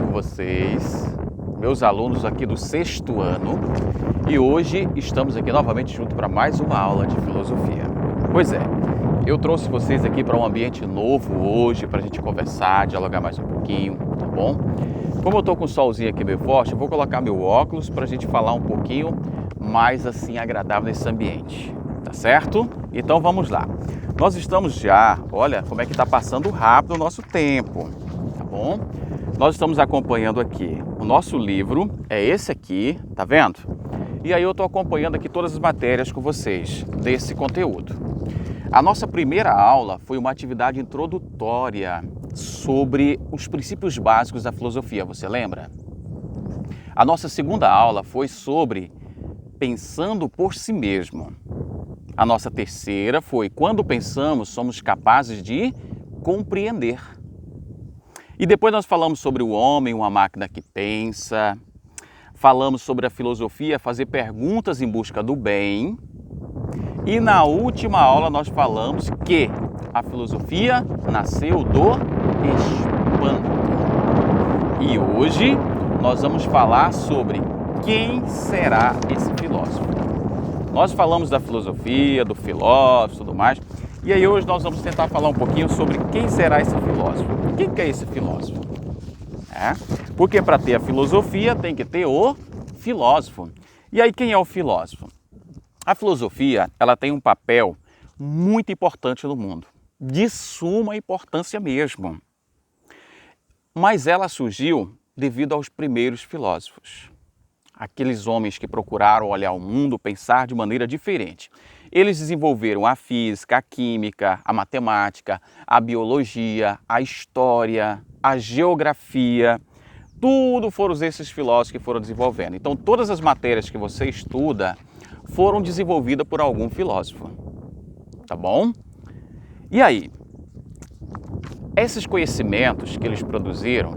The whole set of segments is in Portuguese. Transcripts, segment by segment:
bem com vocês? Meus alunos aqui do 6º ano, e hoje estamos aqui novamente juntos para mais uma aula de filosofia. Pois é, eu trouxe vocês aqui para um ambiente novo hoje, para a gente conversar, dialogar mais um pouquinho, tá bom? Como eu estou com o solzinho aqui meio forte, eu vou colocar meu óculos para a gente falar um pouquinho mais assim agradável nesse ambiente, tá certo? Então vamos lá. Nós estamos já, olha como é que está passando rápido o nosso tempo, tá bom? Nós estamos acompanhando aqui, o nosso livro é esse aqui, tá vendo? E aí eu estou acompanhando aqui todas as matérias com vocês desse conteúdo. A nossa primeira aula foi uma atividade introdutória sobre os princípios básicos da filosofia, você lembra? A nossa segunda aula foi sobre pensando por si mesmo. A nossa terceira foi quando pensamos, somos capazes de compreender. E depois nós falamos sobre o homem, uma máquina que pensa. Falamos sobre a filosofia, fazer perguntas em busca do bem. E na última aula nós falamos que a filosofia nasceu do espanto. E hoje nós vamos falar sobre quem será esse filósofo. Nós falamos da filosofia, do filósofo e tudo mais. E aí hoje nós vamos tentar falar um pouquinho sobre quem será esse filósofo. Quem que é esse filósofo? Porque para ter a filosofia tem que ter o filósofo. E aí quem é o filósofo? A filosofia, ela tem um papel muito importante no mundo, de suma importância mesmo. Mas ela surgiu devido aos primeiros filósofos. Aqueles homens que procuraram olhar o mundo, pensar de maneira diferente. Eles desenvolveram a física, a química, a matemática, a biologia, a história, a geografia. Tudo foram esses filósofos que foram desenvolvendo. Então todas as matérias que você estuda foram desenvolvidas por algum filósofo. Tá bom? E aí? Esses conhecimentos que eles produziram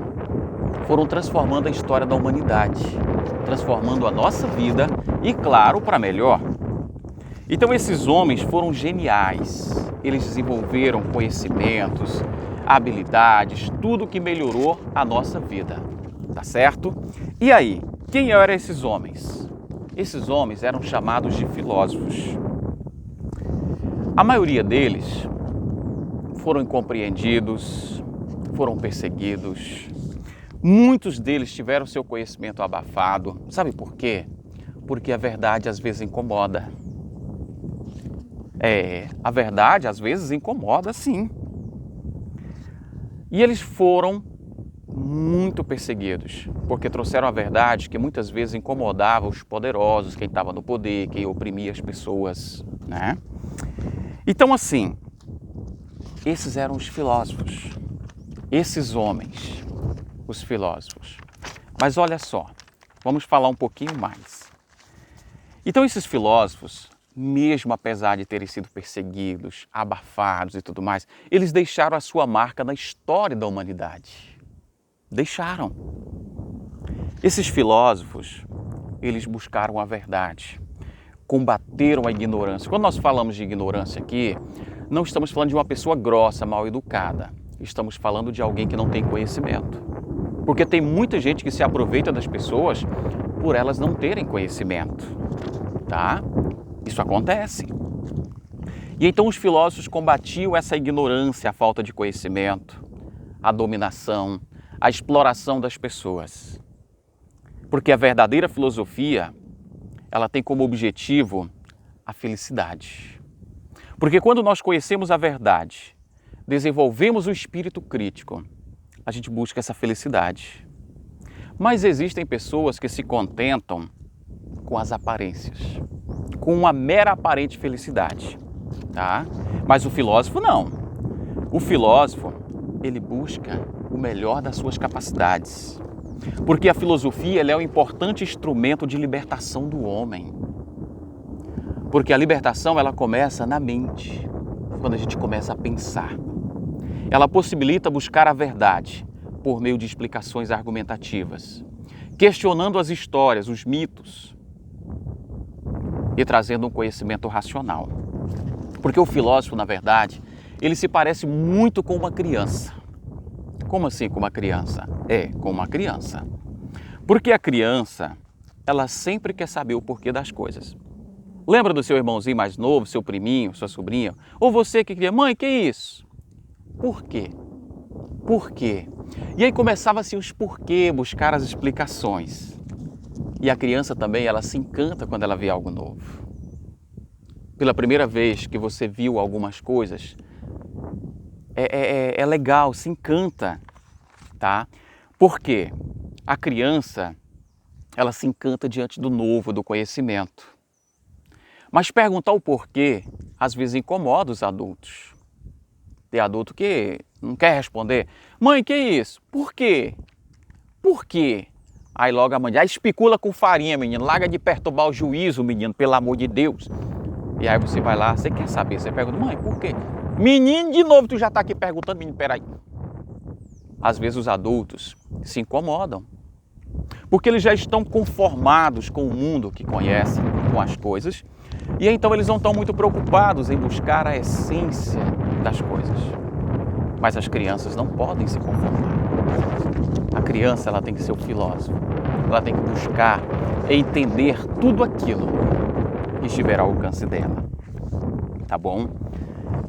foram transformando a história da humanidade, transformando a nossa vida e, claro, para melhor. Então esses homens foram geniais, eles desenvolveram conhecimentos, habilidades, tudo que melhorou a nossa vida, tá certo? E aí, quem eram esses homens? Esses homens eram chamados de filósofos. A maioria deles foram incompreendidos, foram perseguidos, muitos deles tiveram seu conhecimento abafado. Sabe por quê? Porque a verdade às vezes incomoda. A verdade às vezes incomoda, sim. E eles foram muito perseguidos, porque trouxeram a verdade que muitas vezes incomodava os poderosos, quem estava no poder, quem oprimia as pessoas, né? Então assim, esses eram os filósofos, esses homens, os filósofos. Mas olha só, vamos falar um pouquinho mais. Então esses filósofos, mesmo apesar de terem sido perseguidos, abafados e tudo mais, eles deixaram a sua marca na história da humanidade. Deixaram. Esses filósofos, eles buscaram a verdade, combateram a ignorância. Quando nós falamos de ignorância aqui, não estamos falando de uma pessoa grossa, mal educada. Estamos falando de alguém que não tem conhecimento. Porque tem muita gente que se aproveita das pessoas por elas não terem conhecimento, tá? Isso acontece. E então os filósofos combatiam essa ignorância, a falta de conhecimento, a dominação, a exploração das pessoas. Porque a verdadeira filosofia, ela tem como objetivo a felicidade. Porque quando nós conhecemos a verdade, desenvolvemos o espírito crítico, a gente busca essa felicidade. Mas existem pessoas que se contentam com as aparências, com uma mera aparente felicidade, tá? Mas o filósofo não. O filósofo, ele busca o melhor das suas capacidades. Porque a filosofia, ela é um importante instrumento de libertação do homem. Porque a libertação, ela começa na mente, quando a gente começa a pensar. Ela possibilita buscar a verdade por meio de explicações argumentativas, questionando as histórias, os mitos e trazendo um conhecimento racional. Porque o filósofo, na verdade, ele se parece muito com uma criança. Como assim com uma criança? É, com uma criança. Porque a criança, ela sempre quer saber o porquê das coisas. Lembra do seu irmãozinho mais novo, seu priminho, sua sobrinha? Ou você que queria, mãe, que isso? Por quê? Por quê? E aí começava-se os porquê, buscar as explicações. E a criança também, ela se encanta quando ela vê algo novo. Pela primeira vez que você viu algumas coisas, é legal, se encanta, tá? Por quê? A criança, ela se encanta diante do novo, do conhecimento. Mas perguntar o porquê, às vezes incomoda os adultos. Tem adulto que não quer responder. Mãe, que isso? Por quê? Por quê? Aí logo a mãe diz, especula com farinha, menino. Larga de perturbar o juízo, menino, pelo amor de Deus. E aí você vai lá, você quer saber, você pergunta, mãe, por quê? Menino, de novo, tu já está aqui perguntando, menino, peraí. Às vezes os adultos se incomodam, porque eles já estão conformados com o mundo que conhecem, com as coisas, e então eles não estão muito preocupados em buscar a essência das coisas. Mas as crianças não podem se conformar. A criança, ela tem que ser o filósofo, ela tem que buscar entender tudo aquilo que estiver ao alcance dela, tá bom?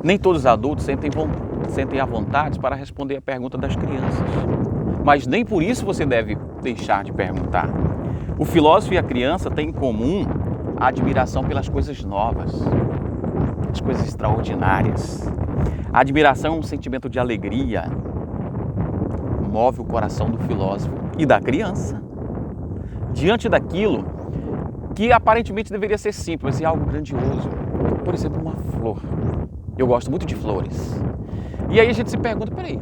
Nem todos os adultos sentem a vontade para responder a pergunta das crianças, mas nem por isso você deve deixar de perguntar. O filósofo e a criança têm em comum a admiração pelas coisas novas, as coisas extraordinárias. A admiração é um sentimento de alegria, move o coração do filósofo e da criança. Diante daquilo que aparentemente deveria ser simples, mas é algo grandioso. Por exemplo, uma flor. Eu gosto muito de flores. E aí a gente se pergunta, peraí,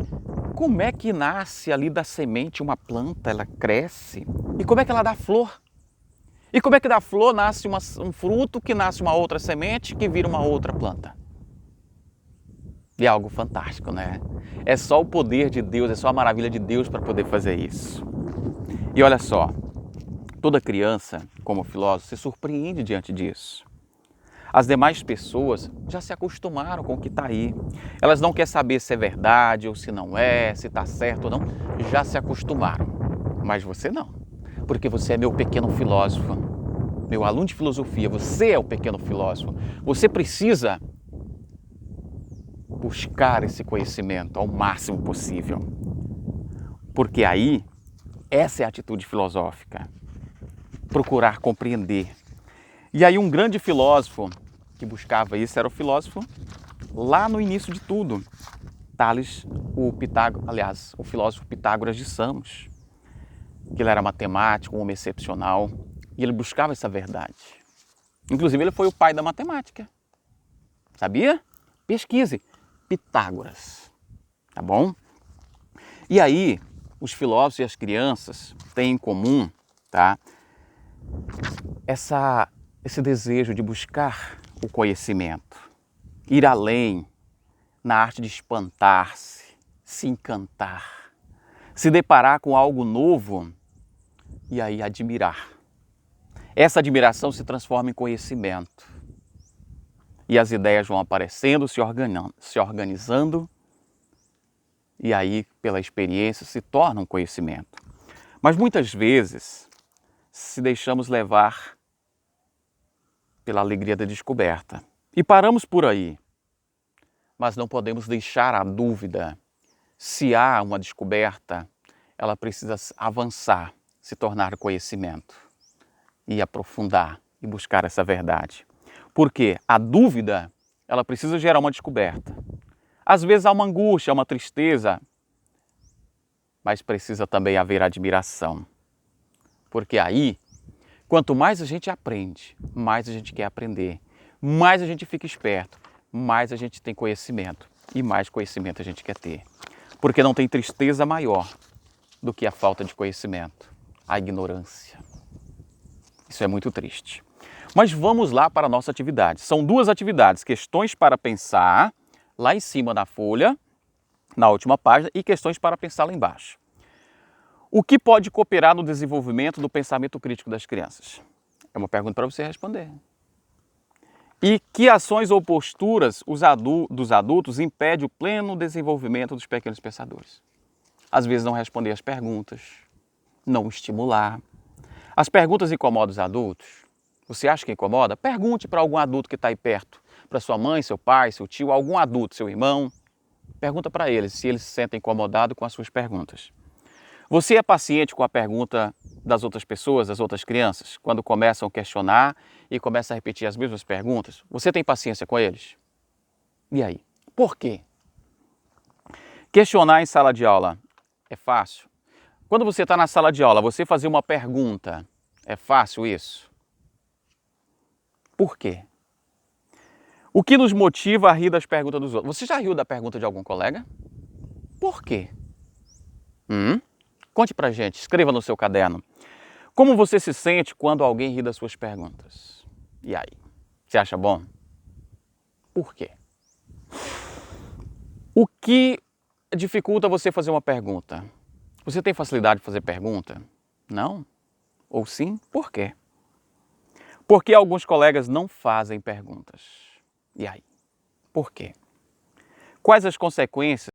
como é que nasce ali da semente uma planta, ela cresce? E como é que ela dá flor? E como é que da flor nasce um fruto, que nasce uma outra semente, que vira uma outra planta? E é algo fantástico, né? É só o poder de Deus, é só a maravilha de Deus para poder fazer isso. E olha só, toda criança, como filósofo, se surpreende diante disso. As demais pessoas já se acostumaram com o que está aí. Elas não querem saber se é verdade ou se não é, se está certo ou não. Já se acostumaram. Mas você não. Porque você é meu pequeno filósofo, meu aluno de filosofia. Você é o pequeno filósofo. Você precisa buscar esse conhecimento ao máximo possível. Porque aí, essa é a atitude filosófica. Procurar compreender. E aí um grande filósofo que buscava isso era o filósofo lá no início de tudo, Tales, o filósofo Pitágoras de Samos, que ele era matemático, um homem excepcional, e ele buscava essa verdade. Inclusive ele foi o pai da matemática, sabia? Pesquise, Pitágoras, tá bom? E aí os filósofos e as crianças têm em comum, tá? Esse desejo de buscar o conhecimento, ir além na arte de espantar-se, se encantar, se deparar com algo novo e aí admirar. Essa admiração se transforma em conhecimento e as ideias vão aparecendo, se organizando e aí pela experiência se torna um conhecimento. Mas muitas vezes se deixamos levar pela alegria da descoberta. E paramos por aí. Mas não podemos deixar a dúvida. Se há uma descoberta, ela precisa avançar, se tornar conhecimento. E aprofundar e buscar essa verdade. Porque a dúvida, ela precisa gerar uma descoberta. Às vezes há uma angústia, uma tristeza, mas precisa também haver admiração. Porque aí, quanto mais a gente aprende, mais a gente quer aprender, mais a gente fica esperto, mais a gente tem conhecimento e mais conhecimento a gente quer ter. Porque não tem tristeza maior do que a falta de conhecimento, a ignorância. Isso é muito triste. Mas vamos lá para a nossa atividade. São duas atividades, questões para pensar, lá em cima na folha, na última página, e questões para pensar lá embaixo. O que pode cooperar no desenvolvimento do pensamento crítico das crianças? É uma pergunta para você responder. E que ações ou posturas dos adultos impedem o pleno desenvolvimento dos pequenos pensadores? às vezes não responder as perguntas, não estimular. As perguntas incomodam os adultos? Você acha que incomoda? Pergunte para algum adulto que está aí perto, para sua mãe, seu pai, seu tio, algum adulto, seu irmão. Pergunta para eles se eles se sentem incomodados com as suas perguntas. Você é paciente com a pergunta das outras pessoas, das outras crianças, quando começam a questionar e começam a repetir as mesmas perguntas? Você tem paciência com eles? E aí? Por quê? Questionar em sala de aula é fácil? Quando você está na sala de aula, você fazer uma pergunta, é fácil isso? Por quê? O que nos motiva a rir das perguntas dos outros? Você já riu da pergunta de algum colega? Por quê? Conte pra gente, escreva no seu caderno. Como você se sente quando alguém ri das suas perguntas? E aí? Você acha bom? Por quê? O que dificulta você fazer uma pergunta? Você tem facilidade de fazer pergunta? Não? Ou sim? Por quê? Porque alguns colegas não fazem perguntas. E aí? Por quê? Quais as consequências